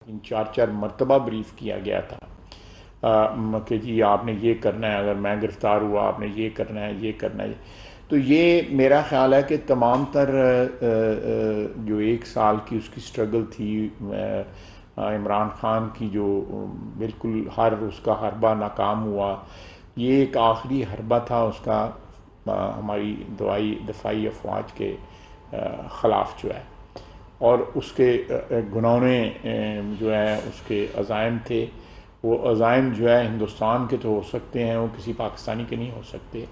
چار چار مرتبہ بریف کیا گیا تھا کہ جی آپ نے یہ کرنا ہے، اگر میں گرفتار ہوا آپ نے یہ کرنا ہے، یہ کرنا ہے. تو یہ میرا خیال ہے کہ تمام تر جو ایک سال کی اس کی سٹرگل تھی، عمران خان کی جو بالکل اس کا حربہ ناکام ہوا، یہ ایک آخری حربہ تھا اس کا ہماری دفاعی افواج کے خلاف جو ہے. اور اس کے گناہونے جو ہے اس کے عزائم تھے، وہ عزائم جو ہے ہندوستان کے تو ہو سکتے ہیں، وہ کسی پاکستانی کے نہیں ہو سکتے.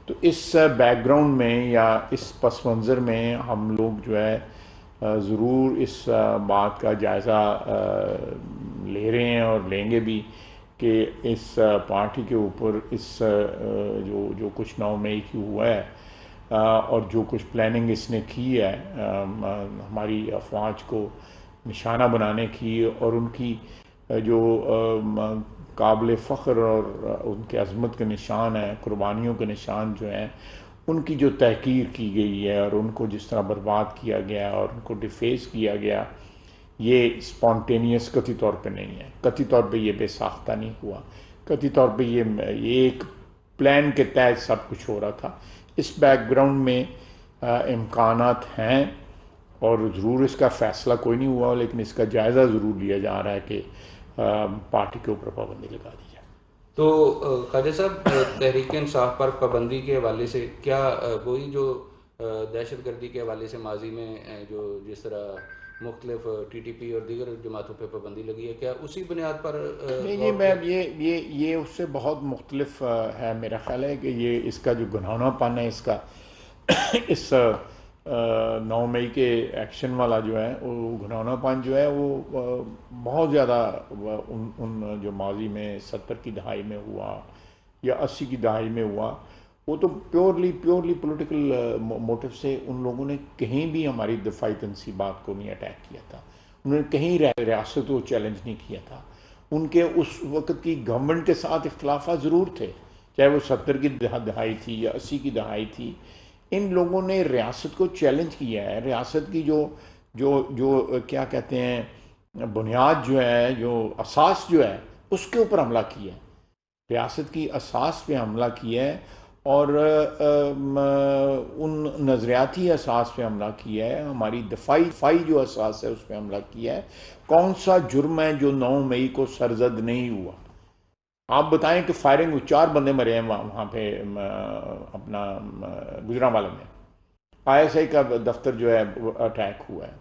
تو اس بیک گراؤنڈ میں یا اس پس منظر میں ہم لوگ جو ہے ضرور اس بات کا جائزہ لے رہے ہیں اور لیں گے بھی کہ اس پارٹی کے اوپر اس جو کچھ 9 مئی کی ہوا ہے اور جو کچھ پلاننگ اس نے کی ہے ہماری افواج کو نشانہ بنانے کی، اور ان کی جو قابل فخر اور ان کے عظمت کے نشان ہیں، قربانیوں کے نشان جو ہیں، ان کی جو تحقیر کی گئی ہے اور ان کو جس طرح برباد کیا گیا اور ان کو ڈیفیس کیا گیا، یہ اسپونٹینیس قطعی طور پہ نہیں ہے. قطعی طور پہ یہ بے ساختہ نہیں ہوا. قطعی طور پہ یہ ایک پلان کے تحت سب کچھ ہو رہا تھا. اس بیک گراؤنڈ میں امکانات ہیں اور ضرور اس کا فیصلہ کوئی نہیں ہوا، لیکن اس کا جائزہ ضرور لیا جا رہا ہے کہ پارٹی کے اوپر پابندی لگا دی جائے. تو خواجہ صاحب، تحریک انصاف پر پابندی کے حوالے سے کیا وہی جو دہشت گردی کے حوالے سے ماضی میں جو جس طرح مختلف ٹی ٹی پی اور دیگر جماعتوں پہ پابندی لگی ہے، کیا اسی بنیاد پر نہیں، غور کیا؟ یہ اس سے بہت مختلف ہے. میرا خیال ہے کہ یہ اس کا جو گنہانہ پن ہے اس کا اس 9 مئی کے ایکشن والا جو ہے وہ گھناؤنا پن جو ہے وہ بہت زیادہ ان جو ماضی میں 70 کی دہائی میں ہوا یا 80 کی دہائی میں ہوا، وہ تو پیورلی پولیٹیکل موٹو سے ان لوگوں نے کہیں بھی ہماری دفاعی تنصیبات کو نہیں اٹیک کیا تھا. انہوں نے کہیں ریاست کو چیلنج نہیں کیا تھا. ان کے اس وقت کی گورنمنٹ کے ساتھ اختلافات ضرور تھے، چاہے وہ 70 کی دہائی تھی یا 80 کی دہائی تھی. ان لوگوں نے ریاست کو چیلنج کیا ہے. ریاست کی جو کیا کہتے ہیں بنیاد جو ہے، جو اساس جو ہے، اس کے اوپر حملہ کیا ہے. ریاست کی اساس پہ حملہ کیا ہے اور ان نظریاتی اساس پہ حملہ کیا ہے. ہماری دفاعی جو اساس ہے اس پہ حملہ کیا ہے. کون سا جرم ہے جو 9 مئی کو سرزد نہیں ہوا؟ آپ بتائیں کہ فائرنگ 4 بندے مرے ہیں وہاں پہ اپنا گجرانوالے میں. آئی ایس آئی کا دفتر جو ہے اٹیک ہوا ہے.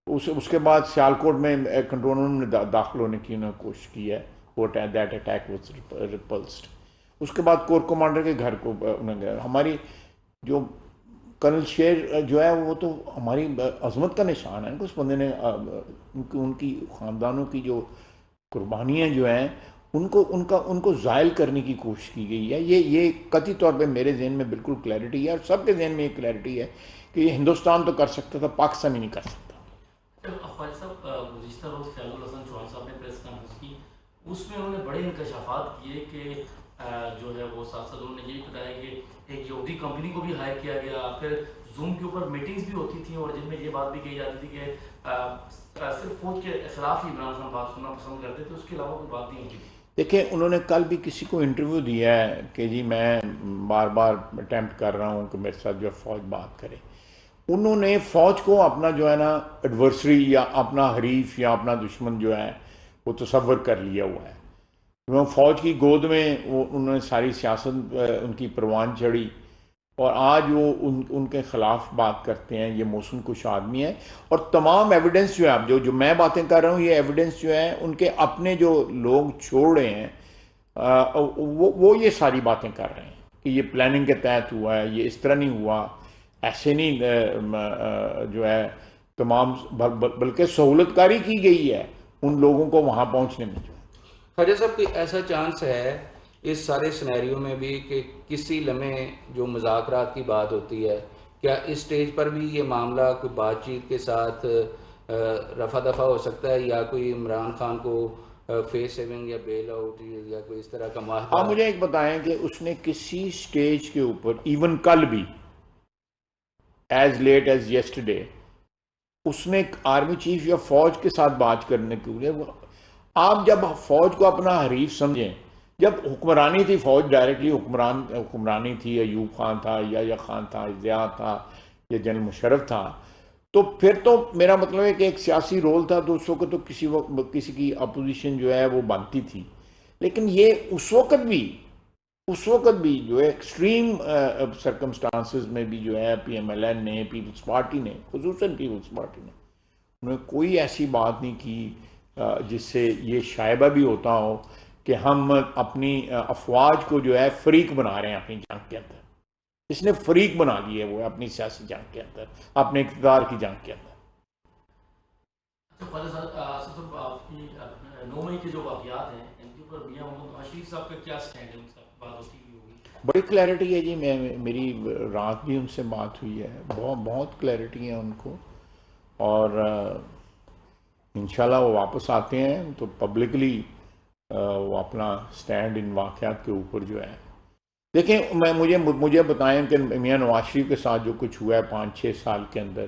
اس کے بعد سیالکوٹ میں کنٹرول روم میں داخل ہونے کی انہوں نے کوشش کی ہے. وہ دیٹ اٹیک واز ریپلسڈ. اس کے بعد کور کمانڈر کے گھر کو انہوں نے، ہماری جو کرنل شیر جو ہے وہ تو ہماری عظمت کا نشان ہے. اس بندے نے ان کی خاندانوں کی جو قربانیاں جو ہیں ان کو زائل کرنے کی کوشش کی گئی ہے. یہ قطعی طور پہ میرے ذہن میں بالکل کلیئرٹی ہے اور سب کے ذہن میں یہ کلیئرٹی ہے کہ یہ ہندوستان تو کر سکتا تھا، پاکستان ہی نہیں کر سکتا. خواجہ صاحب، گزشتہ روز فیاض الحسن چوہان صاحب نے پریس کانفرنس کی، اس میں انہوں نے بڑے انکشافات کیے کہ جو ہے وہ ساتھ ساتھ انہوں نے یہ بتایا کہ ایک یہودی کمپنی کو بھی ہائر کیا گیا. پھر زوم کے اوپر میٹنگز بھی ہوتی تھیں اور جن میں یہ بات بھی کہی جاتی تھی کہ صرف فوج کے خلاف ہی عمران خان بات سننا پسند کرتے تھے، اس کے علاوہ کوئی بات نہیں ہوتی تھی. دیکھیں، انہوں نے کل بھی کسی کو انٹرویو دیا ہے کہ جی میں بار بار اٹیمپٹ کر رہا ہوں کہ میرے ساتھ جو فوج بات کرے. انہوں نے فوج کو اپنا جو ہے نا ایڈورسری یا اپنا حریف یا اپنا دشمن جو ہے وہ تصور کر لیا ہوا ہے. فوج کی گود میں انہوں نے ساری سیاست ان کی پروان چڑھی اور آج وہ ان کے خلاف بات کرتے ہیں. یہ موسم کش آدمی ہے اور تمام ایویڈنس جو ہے، اب جو میں باتیں کر رہا ہوں، یہ ایویڈنس جو ہے ان کے اپنے جو لوگ چھوڑ رہے ہیں وہ یہ ساری باتیں کر رہے ہیں کہ یہ پلاننگ کے تحت ہوا ہے، یہ اس طرح نہیں ہوا، ایسے نہیں جو ہے تمام، بلکہ سہولت کاری کی گئی ہے ان لوگوں کو وہاں پہنچنے میں. خواجہ صاحب، کوئی ایسا چانس ہے اس سارے سنیریو میں بھی کہ کسی لمحے جو مذاکرات کی بات ہوتی ہے، کیا اس سٹیج پر بھی یہ معاملہ کوئی بات چیت کے ساتھ رفع دفع ہو سکتا ہے، یا کوئی عمران خان کو فیس سیونگ یا بیل آؤٹ یا کوئی اس طرح کا معاہدہ؟ آپ مجھے ایک بتائیں کہ اس نے کسی سٹیج کے اوپر ایون کل بھی ایز لیٹ ایز یسٹرڈے اس نے آرمی چیف یا فوج کے ساتھ بات کرنے کے لیے آپ جب فوج کو اپنا حریف سمجھیں، جب حکمرانی تھی فوج ڈائریکٹلی حکمرانی تھی، ایوب خان تھا، یا خان تھا، ضیاء تھا، یا جنرل مشرف تھا، تو پھر تو میرا مطلب ہے کہ ایک سیاسی رول تھا، تو اس وقت تو کسی کی اپوزیشن جو ہے وہ بنتی تھی. لیکن یہ اس وقت بھی جو ہے ایکسٹریم سرکمسٹانسز میں بھی جو ہے پی ایم ایل این نے، پیپلز پارٹی نے، خصوصاً پیپلز پارٹی نے، انہوں نے کوئی ایسی بات نہیں کی جس سے یہ شائبہ بھی ہوتا ہو کہ ہم اپنی افواج کو جو ہے فریق بنا رہے ہیں اپنی جنگ کے اندر. اس نے فریق بنا لی ہے وہ اپنی سیاسی جنگ کے اندر، اپنے اقتدار کی جنگ کے اندر. اچھا خواجہ صاحب آپ کی 9 مئی کے جو واقعات ہیں ان کے اوپر میاں محمد نواز شریف صاحب کا کیا سٹینڈ ہے؟ ان سے بات ہوتی ہوگی. بڑی کلیئرٹی ہے جی، میری رات بھی ان سے بات ہوئی ہے، بہت کلیئرٹی ہے ان کو، اور انشاءاللہ وہ واپس آتے ہیں تو پبلکلی وہ اپنا سٹینڈ ان واقعات کے اوپر جو ہے دیکھیں. مجھے بتائیں کہ میاں نواز شریف کے ساتھ جو کچھ ہوا ہے 5-6 سال کے اندر،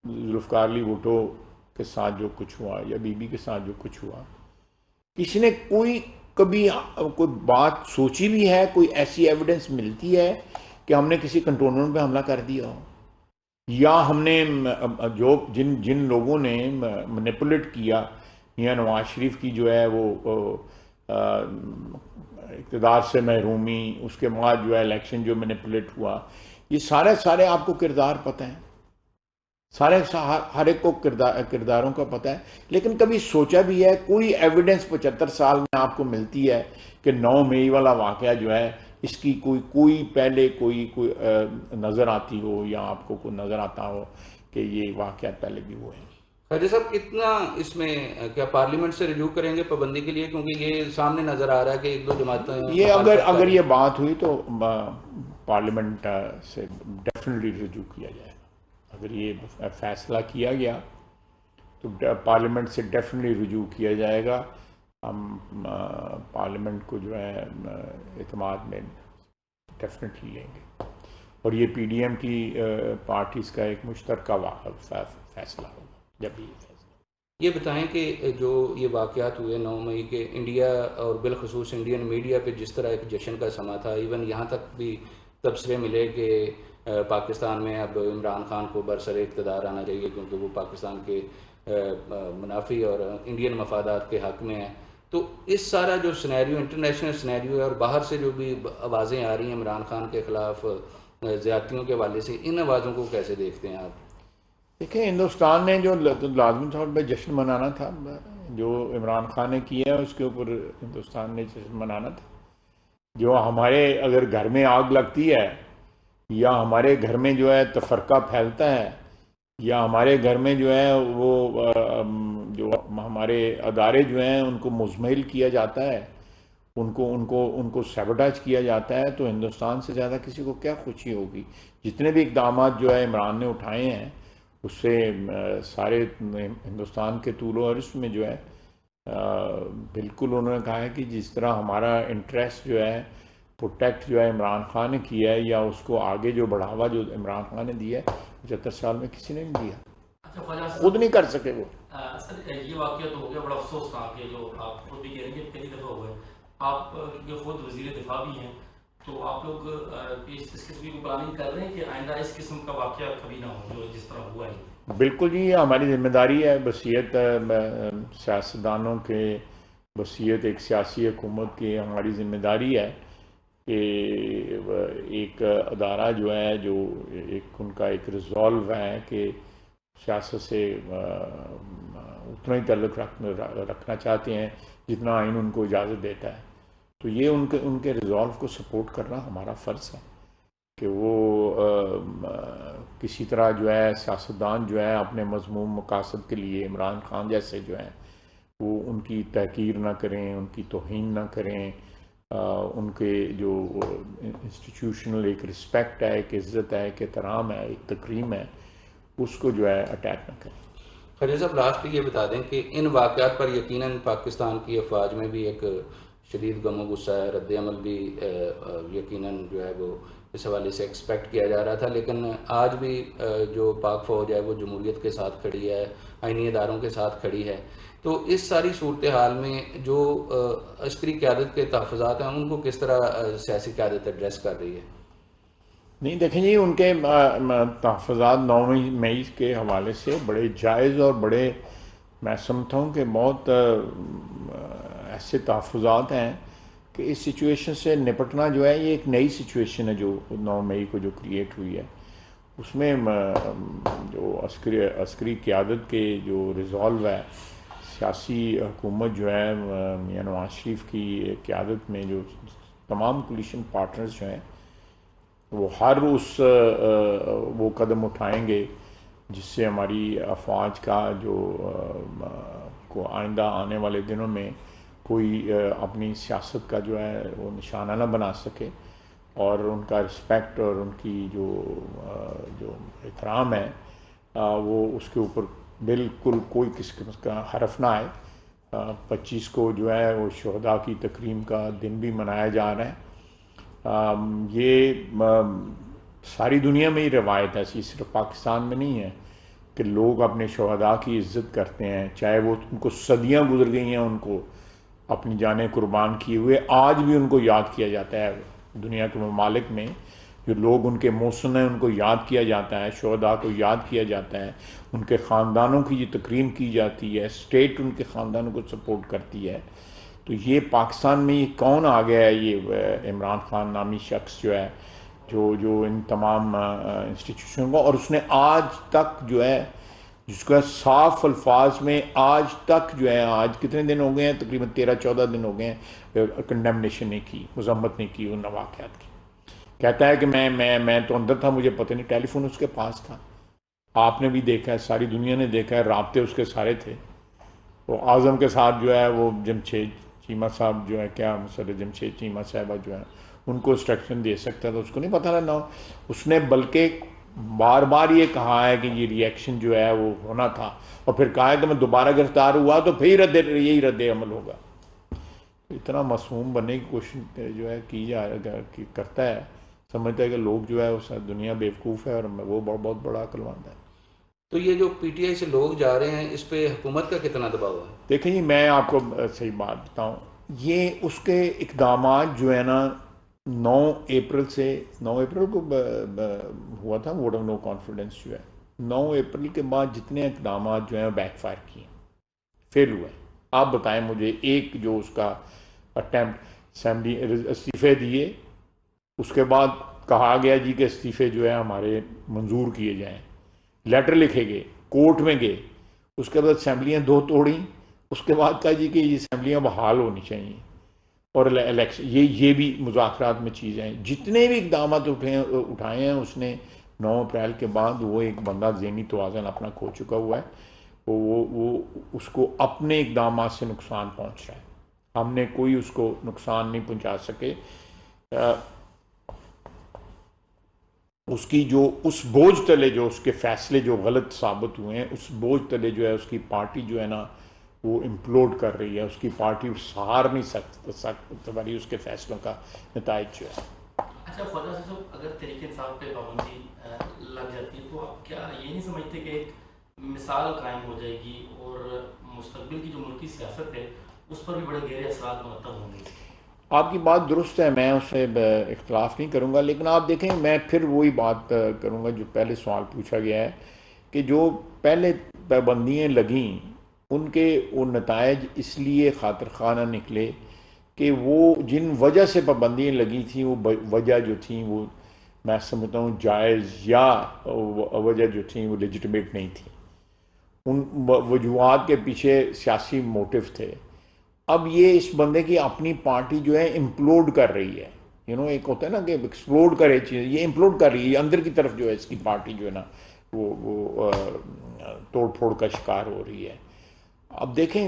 ذوالفقار علی بھٹو کے ساتھ جو کچھ ہوا یا بی بی کے ساتھ جو کچھ ہوا، کسی نے کبھی کوئی بات سوچی بھی ہے؟ کوئی ایسی ایویڈنس ملتی ہے کہ ہم نے کسی کنٹونمنٹ پہ حملہ کر دیا ہو، یا ہم نے جن لوگوں نے مینیپولیٹ کیا میاں نواز شریف کی جو ہے وہ اقتدار سے محرومی، اس کے بعد جو ہے الیکشن جو مینیپولیٹ ہوا، یہ سارے آپ کو کردار پتہ ہیں، ہر ایک کو کرداروں کا پتہ ہے. لیکن کبھی سوچا بھی ہے؟ کوئی ایویڈنس 75 سال میں آپ کو ملتی ہے کہ 9 مئی والا واقعہ جو ہے اس کی کوئی پہلے کوئی نظر آتی ہو، یا آپ کو کوئی نظر آتا ہو کہ یہ واقعات پہلے بھی ہوئے ہیں؟ خواجہ صاحب کتنا اس میں کیا پارلیمنٹ سے رجوع کریں گے پابندی کے لیے؟ کیونکہ یہ سامنے نظر آ رہا ہے کہ 1-2 جماعتیں یہ اگر یہ بات ہوئی تو پارلیمنٹ سے ڈیفینیٹلی رجوع کیا جائے گا. اگر یہ فیصلہ کیا گیا تو پارلیمنٹ سے ڈیفینیٹلی رجوع کیا جائے گا. ہم پارلیمنٹ کو جو ہے اعتماد میں ڈیفینیٹلی لیں گے، اور یہ پی ڈی ایم کی پارٹیز کا ایک مشترکہ فیصلہ ہوگا جب یہ فیصلہ. یہ بتائیں کہ جو یہ واقعات ہوئے 9 مئی کے، انڈیا اور بالخصوص انڈین میڈیا پہ جس طرح ایک جشن کا سما تھا، ایون یہاں تک بھی تبصرے ملے کہ پاکستان میں اب عمران خان کو برسر اقتدار آنا چاہیے کیونکہ وہ پاکستان کے منافی اور انڈین مفادات کے حق میں ہے. تو اس سارا جو سینیریو انٹرنیشنل سینیریو ہے، اور باہر سے جو بھی آوازیں آ رہی ہیں عمران خان کے خلاف زیادتیوں کے حوالے سے، ان آوازوں کو کیسے دیکھتے ہیں آپ؟ دیکھیں، ہندوستان نے جو لازمی طور پہ جشن منانا تھا، جو عمران خان نے کیا ہے اس کے اوپر ہندوستان نے جشن منانا تھا. جو ہمارے اگر گھر میں آگ لگتی ہے، یا ہمارے گھر میں جو ہے تفرقہ پھیلتا ہے، یا ہمارے گھر میں جو ہے وہ جو ہمارے ادارے جو ہیں ان کو مزمحل کیا جاتا ہے، ان کو سیبوٹیج کیا جاتا ہے، تو ہندوستان سے زیادہ کسی کو کیا خوشی ہوگی؟ جتنے بھی اقدامات جو ہے عمران نے اٹھائے ہیں اس سے سارے ہندوستان کے طول و عرض میں جو ہے بالکل انہوں نے کہا ہے کہ جس طرح ہمارا انٹرسٹ جو ہے پروٹیکٹ جو ہے عمران خان نے کیا ہے، یا اس کو آگے جو بڑھاوا جو عمران خان نے دیا ہے 75 سال میں کسی نے نہیں دیا. اچھا خواجہ صاحب، خود نہیں کر سکے وہ. سر یہ واقعہ تو ہو گیا، بڑا افسوس تھا کہ جو آپ خود بھی کہہ رہے ہیں کہ پہلی دفعہ ہوا ہے. آپ کیونکہ خود وزیر دفاع بھی ہیں، تو آپ لوگ اس قسم کی پلاننگ کر رہے ہیں کہ آئندہ اس قسم کا واقعہ کبھی نہ ہو جو جس طرح ہوا ہے؟ بالکل جی، یہ ہماری ذمہ داری ہے. بصیرت سیاستدانوں کے، بصیرت ایک سیاسی حکومت کی ہماری ذمہ داری ہے کہ ایک ادارہ جو ہے، جو ان کا ایک ریزولو ہے کہ سیاست سے اتنا ہی تعلق رکھنا چاہتے ہیں جتنا آئین ان کو اجازت دیتا ہے. تو یہ ان کے ریزولو کو سپورٹ کرنا ہمارا فرض ہے کہ وہ کسی طرح جو ہے سیاستدان جو ہے اپنے مذموم مقاصد کے لیے عمران خان جیسے جو ہیں وہ ان کی تحقیر نہ کریں، ان کی توہین نہ کریں، ان کے جو انسٹیٹیوشنل ایک رسپیکٹ ہے، ایک عزت ہے، ایک احترام ہے، ایک تکریم ہے، اس کو جو ہے اٹیک نہ کریں. خواجہ صاحب لاسٹ یہ بتا دیں کہ ان واقعات پر یقیناً پاکستان کی افواج میں بھی ایک شدید غم و غصہ ہے، رد عمل بھی یقیناً جو ہے وہ اس حوالے سے ایکسپیکٹ کیا جا رہا تھا، لیکن آج بھی جو پاک فوج ہے وہ جمہوریت کے ساتھ کھڑی ہے، آئینی اداروں کے ساتھ کھڑی ہے. تو اس ساری صورتحال میں جو عسکری قیادت کے تحفظات ہیں ان کو کس طرح سیاسی قیادت ایڈریس کر رہی ہے؟ نہیں دیکھیں جی، ان کے تحفظات 9 مئی کے حوالے سے بڑے جائز اور بڑے، میں سمجھتا ہوں کہ بہت ایسے تحفظات ہیں کہ اس سچویشن سے نپٹنا جو ہے، یہ ایک نئی سچویشن ہے جو 9 مئی کو جو کریٹ ہوئی ہے. اس میں جو عسکری قیادت کے جو ریزالو ہے، سیاسی حکومت جو ہے میاں نواز شریف کی قیادت میں جو تمام کولیشن پارٹنرز جو ہیں وہ ہر وہ قدم اٹھائیں گے جس سے ہماری افواج کا جو کو آئندہ آنے والے دنوں میں کوئی اپنی سیاست کا جو ہے وہ نشانہ نہ بنا سکے، اور ان کا رسپیکٹ اور ان کی جو احترام ہے وہ اس کے اوپر بالکل کوئی قسم کا حرف نہ آئے. 25 کو جو ہے وہ شہداء کی تکریم کا دن بھی منایا جا رہا ہے. یہ ساری دنیا میں ہی روایت ہے، ایسی صرف پاکستان میں نہیں ہے کہ لوگ اپنے شہداء کی عزت کرتے ہیں، چاہے وہ ان کو صدیاں گزر گئی ہیں ان کو اپنی جانیں قربان کیے ہوئے، آج بھی ان کو یاد کیا جاتا ہے. دنیا کے ممالک میں جو لوگ ان کے محسن ہیں ان کو یاد کیا جاتا ہے، شہداء کو یاد کیا جاتا ہے، ان کے خاندانوں کی جو تکریم کی جاتی ہے، اسٹیٹ ان کے خاندانوں کو سپورٹ کرتی ہے. تو یہ پاکستان میں یہ کون آ گیا ہے، یہ عمران خان نامی شخص جو ہے جو ان تمام انسٹیٹیوشن کو، اور اس نے آج تک جو ہے جس کو صاف الفاظ میں آج تک جو ہے، آج کتنے دن ہو گئے ہیں، تقریباً 13-14 دن ہو گئے ہیں، کنڈیمنیشن نہیں کی، مذمت نہیں کی ان واقعات کی. کہتا ہے کہ میں تو اندر تھا، مجھے پتہ نہیں، ٹیلی فون اس کے پاس تھا. آپ نے بھی دیکھا ہے، ساری دنیا نے دیکھا ہے، رابطے اس کے سارے تھے. وہ اعظم کے ساتھ جو ہے وہ جمشید چیمہ صاحب جو ہے، کیا مسئلہ جمشید چیمہ صاحبہ جو ہے ان کو انسٹرکشن دے سکتا تھا، اس کو نہیں پتہ رہنا. اس نے بلکہ بار بار یہ کہا ہے کہ یہ ری ایکشن جو ہے وہ ہونا تھا، اور پھر کہا ہے کہ میں دوبارہ گرفتار ہوا تو پھر یہی رد عمل ہوگا. اتنا معصوم بننے کی کوشش جو ہے کی کرتا ہے، سمجھتا ہے کہ لوگ جو ہے اس دنیا بیوقوف ہے اور وہ بہت بڑا عقل مند ہے. تو یہ جو پی ٹی آئی سے لوگ جا رہے ہیں اس پہ حکومت کا کتنا دباؤ ہے؟ دیکھیں جی، میں آپ کو صحیح بات بتاؤں، یہ اس کے اقدامات جو ہے نا 9 اپریل کو ہوا تھا ووٹ آف نو کانفیڈنس جو ہے، 9 اپریل کے بعد جتنے اقدامات جو ہیں بیک فائر کیے، فیل ہوئے. آپ بتائیں مجھے ایک جو اس کا اٹیمپٹ، اسمبلی استعفے دیے، اس کے بعد کہا گیا جی کہ استعفے جو ہے ہمارے منظور کیے جائیں، لیٹر لکھے گئے، کورٹ میں گئے، اس کے بعد اسمبلیاں 2 توڑیں، اس کے بعد کہا جی کہ یہ اسمبلیاں بحال ہونی چاہیے، اور الیکشن، یہ بھی مذاکرات میں چیزیں ہیں. جتنے بھی اقدامات اٹھائے ہیں اس نے 9 اپریل کے بعد، وہ ایک بندہ ذہنی توازن اپنا کھو چکا ہوا ہے. وہ اس کو اپنے اقدامات سے نقصان پہنچ رہا ہے. ہم نے کوئی اس کو نقصان نہیں پہنچا سکے. اس کی جو اس بوجھ تلے جو اس کے فیصلے جو غلط ثابت ہوئے ہیں، اس بوجھ تلے جو ہے اس کی پارٹی جو ہے نا وہ امپلوڈ کر رہی ہے. اس کی پارٹی سہار نہیں سکتی بھائی اس کے فیصلوں کا نتائج جو ہے. اچھا خدا صاحب، اگر تحریک انصاف پہ پابندی لگ جاتی ہے تو آپ کیا یہ نہیں سمجھتے کہ ایک مثال قائم ہو جائے گی اور مستقبل کی جو ملکی سیاست ہے اس پر بھی بڑے گہرے اثرات مرتب ہوں گے؟ آپ کی بات درست ہے، میں اس سے اختلاف نہیں کروں گا، لیکن آپ دیکھیں میں پھر وہی بات کروں گا جو پہلے سوال پوچھا گیا ہے کہ جو پہلے پابندیاں لگیں ان کے وہ نتائج اس لیے خاطر خواہ نہ نکلے کہ وہ جن وجہ سے پابندیاں لگی تھیں وہ وجہ جو تھیں وہ میں سمجھتا ہوں جائز یا وجہ جو تھیں وہ لیجٹمیٹ نہیں تھیں. ان وجوہات کے پیچھے سیاسی موٹیو تھے. اب یہ اس بندے کی اپنی پارٹی جو ہے امپلوڈ کر رہی ہے، ایک ہوتا ہے نا کہ ایکسپلوڈ کرے چیز، یہ امپلوڈ کر رہی ہے اندر کی طرف جو ہے اس کی پارٹی جو ہے نا وہ توڑ پھوڑ کا شکار ہو رہی ہے. اب دیکھیں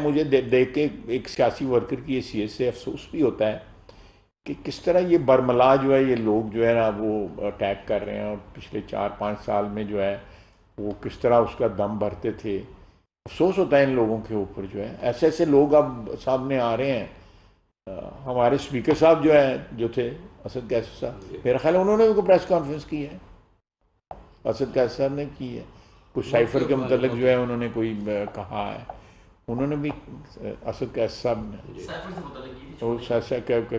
مجھے دیکھ کے ایک سیاسی ورکر کی حیثیت سے افسوس بھی ہوتا ہے کہ کس طرح یہ برملا جو ہے یہ لوگ جو ہے نا وہ اٹیک کر رہے ہیں، اور پچھلے 4-5 سال میں جو ہے وہ کس طرح اس کا دم بھرتے تھے. افسوس ہوتا ہے ان لوگوں کے اوپر جو ہے ایسے لوگ اب سامنے آ رہے ہیں. ہمارے اسپیکر صاحب جو تھے اسد قیصر صاحب، میرا خیال ہے انہوں نے بھی کوئی پریس کانفرنس کی ہے، اسد قیصر صاحب نے کی ہے، کچھ سائفر کے متعلق جو ہے انہوں نے کوئی کہا ہے، انہوں نے بھی اسد قیصر صاحب نے سائفر سے متعلق کی تھی، وہ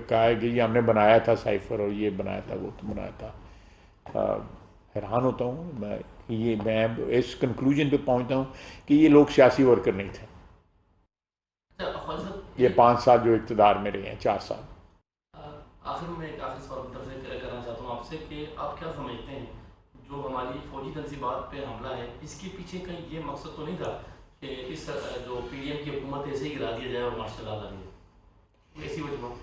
کہا ہے کہ یہ ہم نے بنایا تھا سائفر، اور یہ بنایا تھا وہ تو بنایا تھا۔ حیران ہوتا ہوں میں اس کنکلوژن پہ پہنچتا ہوں کہ یہ لوگ سیاسی ورکر نہیں تھے، اقبال صاحب یہ 5 سال جو اقتدار میں رہے ہیں، 4 سال۔ آخر میں ایک آخری سوال کی طرف سے کرنا چاہتا ہوں آپ سے کہ آپ کیا سمجھتے ہیں جو ہماری فوجی تنصیبات پہ حملہ ہے، اس کے پیچھے کا یہ مقصد تو نہیں تھا کہ اس جو پی ڈی ایم کی حکومت ایسے ہی گرا دیا جائے اور مارشل لا دیا، ایسی وجہ؟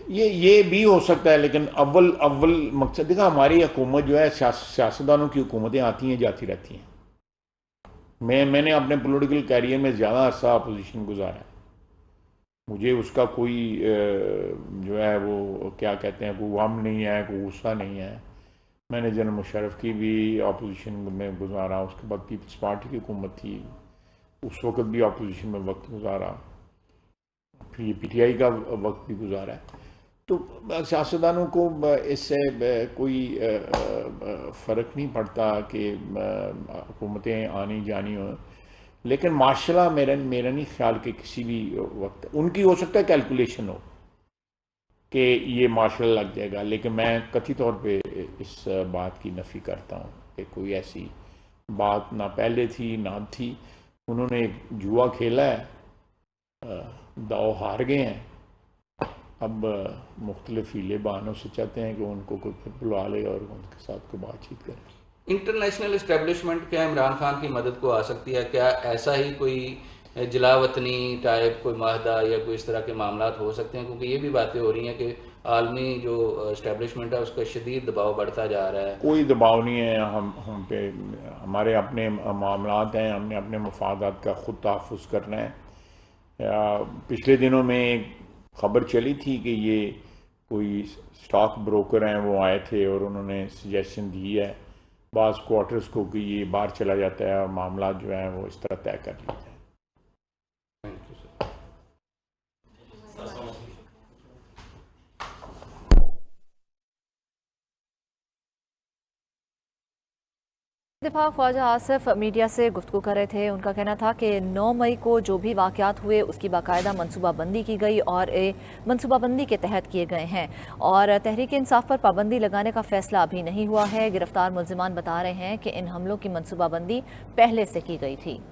یہ بھی ہو سکتا ہے، لیکن اول مقصد دیکھا، ہماری حکومت جو ہے سیاستدانوں کی حکومتیں آتی ہیں جاتی رہتی ہیں۔ میں نے اپنے پولیٹیکل کیریئر میں زیادہ عرصہ اپوزیشن گزارا ہے، مجھے اس کا کوئی جو ہے وہ کیا کہتے ہیں، کوئی غم نہیں ہے، کوئی غصہ نہیں ہے۔ میں نے جنرل مشرف کی بھی اپوزیشن میں گزارا، اس کے بعد پیپلز پارٹی کی حکومت تھی، اس وقت بھی اپوزیشن میں وقت گزارا، پھر یہ پی ٹی آئی کا وقت بھی گزارا ہے۔ تو سیاستدانوں کو اس سے کوئی فرق نہیں پڑتا کہ حکومتیں آنی جانی ہوں، لیکن ماشاءاللہ میرا نہیں خیال کہ کسی بھی وقت ان کی ہو سکتا ہے کیلکولیشن ہو کہ یہ مارشل لگ جائے گا، لیکن میں قطعی طور پہ اس بات کی نفی کرتا ہوں کہ کوئی ایسی بات نہ پہلے تھی نہ تھی۔ انہوں نے ایک جوا کھیلا ہے، داؤ ہار گئے ہیں، اب مختلف ہیلے بہانوں سے چاہتے ہیں کہ ان کو کوئی پھر بلا لے اور ان کے ساتھ کوئی بات چیت کرے۔ انٹرنیشنل اسٹیبلشمنٹ کیا عمران خان کی مدد کو آ سکتی ہے؟ کیا ایسا ہی کوئی جلا وطنی ٹائپ کوئی معاہدہ یا کوئی اس طرح کے معاملات ہو سکتے ہیں؟ کیونکہ یہ بھی باتیں ہو رہی ہیں کہ عالمی جو اسٹیبلشمنٹ ہے اس کا شدید دباؤ بڑھتا جا رہا ہے۔ کوئی دباؤ نہیں ہے، ہم پہ ہمارے اپنے معاملات ہیں، ہم نے اپنے مفادات کا خود تحفظ کرنا ہے۔ پچھلے دنوں میں ایک خبر چلی تھی کہ یہ کوئی سٹاک بروکر ہیں، وہ آئے تھے اور انہوں نے سجیشن دی ہے بعض کوارٹرز کو کہ یہ باہر چلا جاتا ہے اور معاملات جو ہیں وہ اس طرح طے کر لیتے ہیں۔ دفاع خواجہ آصف میڈیا سے گفتگو کر رہے تھے۔ ان کا کہنا تھا کہ 9 مئی کو جو بھی واقعات ہوئے اس کی باقاعدہ منصوبہ بندی کی گئی اور منصوبہ بندی کے تحت کیے گئے ہیں، اور تحریک انصاف پر پابندی لگانے کا فیصلہ ابھی نہیں ہوا ہے۔ گرفتار ملزمان بتا رہے ہیں کہ ان حملوں کی منصوبہ بندی پہلے سے کی گئی تھی۔